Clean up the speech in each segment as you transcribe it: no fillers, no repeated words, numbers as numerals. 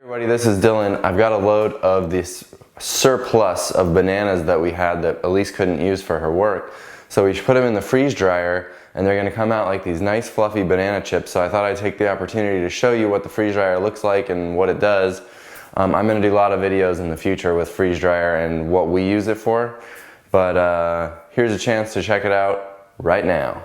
Everybody, this is Dylan. I've got a load of this surplus of bananas that we had that Elise couldn't use for her work. So we should put them in the freeze dryer and they're gonna come out like these nice fluffy banana chips. So I thought I'd take the opportunity to show you what the freeze dryer looks like and what it does. I'm gonna do a lot of videos in the future with freeze dryer and what we use it for. But here's a chance to check it out right now.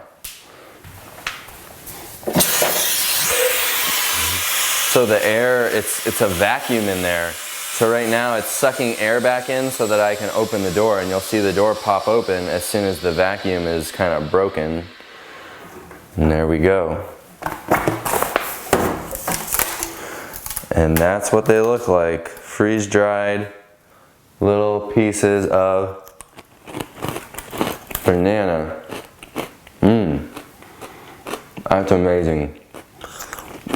So the air, it's a vacuum in there. So right now it's sucking air back in so that I can open the door, and you'll see the door pop open as soon as the vacuum is kind of broken. And there we go. And that's what they look like. Freeze dried little pieces of banana. That's amazing.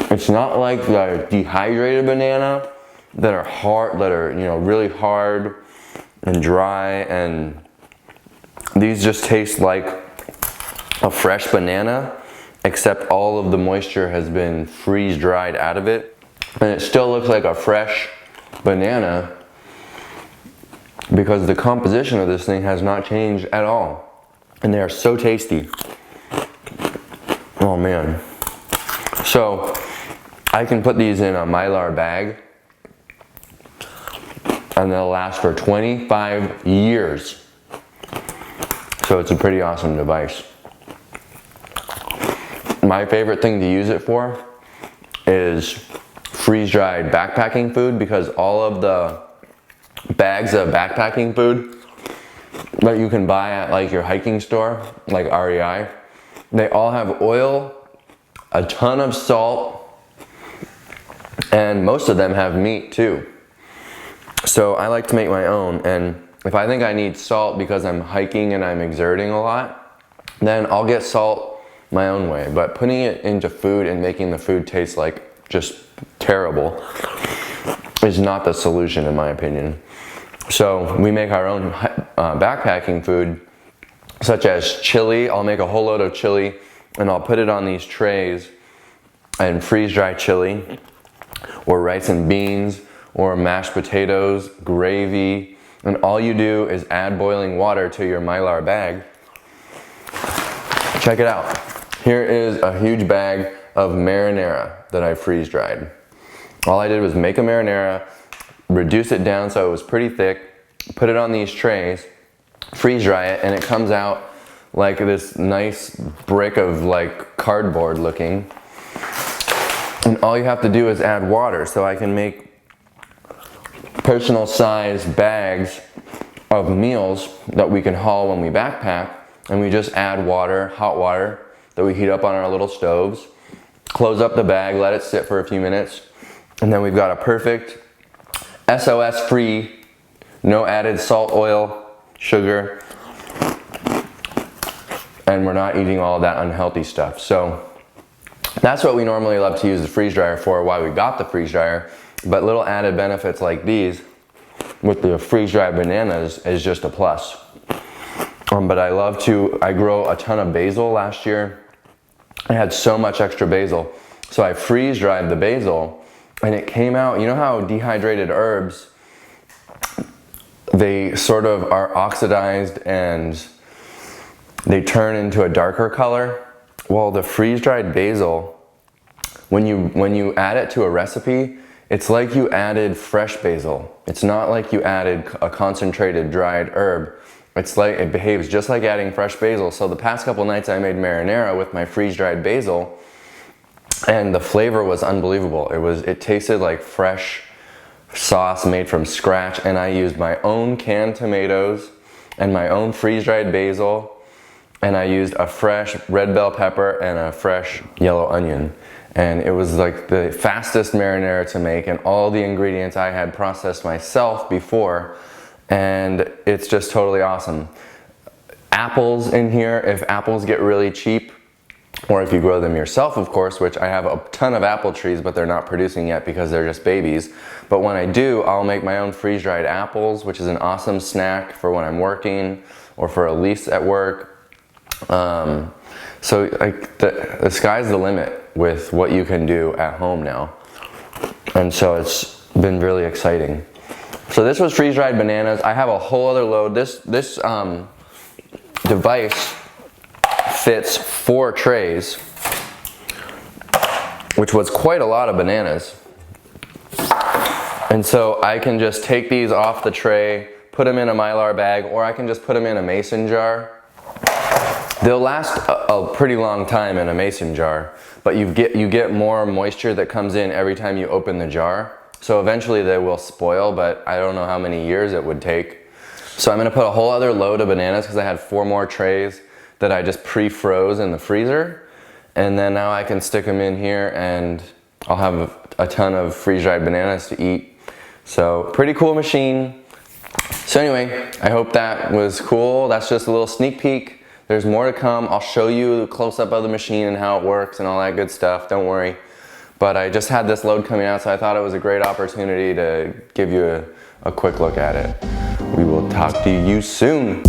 It's not like the dehydrated banana that are hard, that are, really hard and dry, and these just taste like a fresh banana, except all of the moisture has been freeze dried out of it, and it still looks like a fresh banana because the composition of this thing has not changed at all, and they are so tasty. Oh man. So I can put these in a Mylar bag and they'll last for 25 years. So it's a pretty awesome device. My favorite thing to use it for is freeze-dried backpacking food, because all of the bags of backpacking food that you can buy at like your hiking store, like REI, they all have oil, a ton of salt, and most of them have meat too. So I like to make my own, and if I think I need salt because I'm hiking and I'm exerting a lot, then I'll get salt my own way. But putting it into food and making the food taste like just terrible is not the solution, in my opinion. So we make our own backpacking food, such as chili. I'll make a whole load of chili and I'll put it on these trays and freeze dry chili, or rice and beans, or mashed potatoes, gravy, and all you do is add boiling water to your Mylar bag. Check it out. Here is a huge bag of marinara that I freeze dried. All I did was make a marinara, reduce it down so it was pretty thick, put it on these trays, freeze dry it, and it comes out like this nice brick of like cardboard looking. And all you have to do is add water. So I can make personal size bags of meals that we can haul when we backpack, and we just add water, hot water, that we heat up on our little stoves, close up the bag, let it sit for a few minutes, and then we've got a perfect SOS-free, no added salt, oil, sugar, and we're not eating all that unhealthy stuff. So that's what we normally love to use the freeze dryer for, why we got the freeze dryer. But little added benefits like these with the freeze dried bananas is just a plus. But I grow a ton of basil last year. I had so much extra basil. So I freeze dried the basil and it came out, you know how dehydrated herbs, they sort of are oxidized and they turn into a darker color? Well, the freeze-dried basil, when you add it to a recipe, it's like you added fresh basil. It's not like you added a concentrated dried herb. It's like, it behaves just like adding fresh basil. So the past couple nights I made marinara with my freeze-dried basil, and the flavor was unbelievable. It tasted like fresh sauce made from scratch, and I used my own canned tomatoes and my own freeze-dried basil, and I used a fresh red bell pepper and a fresh yellow onion. And it was like the fastest marinara to make, and all the ingredients I had processed myself before, and it's just totally awesome. Apples in here, if apples get really cheap, or if you grow them yourself, of course, which I have a ton of apple trees, but they're not producing yet because they're just babies. But when I do, I'll make my own freeze-dried apples, which is an awesome snack for when I'm working or for Elise at work. So like the sky's the limit with what you can do at home now. And so it's been really exciting. So this was freeze-dried bananas. I have a whole other load. This device fits 4 trays, which was quite a lot of bananas. And so I can just take these off the tray, put them in a Mylar bag, or I can just put them in a mason jar. They'll last a pretty long time in a mason jar, but you get more moisture that comes in every time you open the jar. So eventually they will spoil, but I don't know how many years it would take. So I'm gonna put a whole other load of bananas because I had 4 more trays that I just pre-froze in the freezer. And then now I can stick them in here and I'll have a ton of freeze-dried bananas to eat. So pretty cool machine. So anyway, I hope that was cool. That's just a little sneak peek. There's more to come. I'll show you a close-up of the machine and how it works and all that good stuff. Don't worry. But I just had this load coming out, so I thought it was a great opportunity to give you a quick look at it. We will talk to you soon.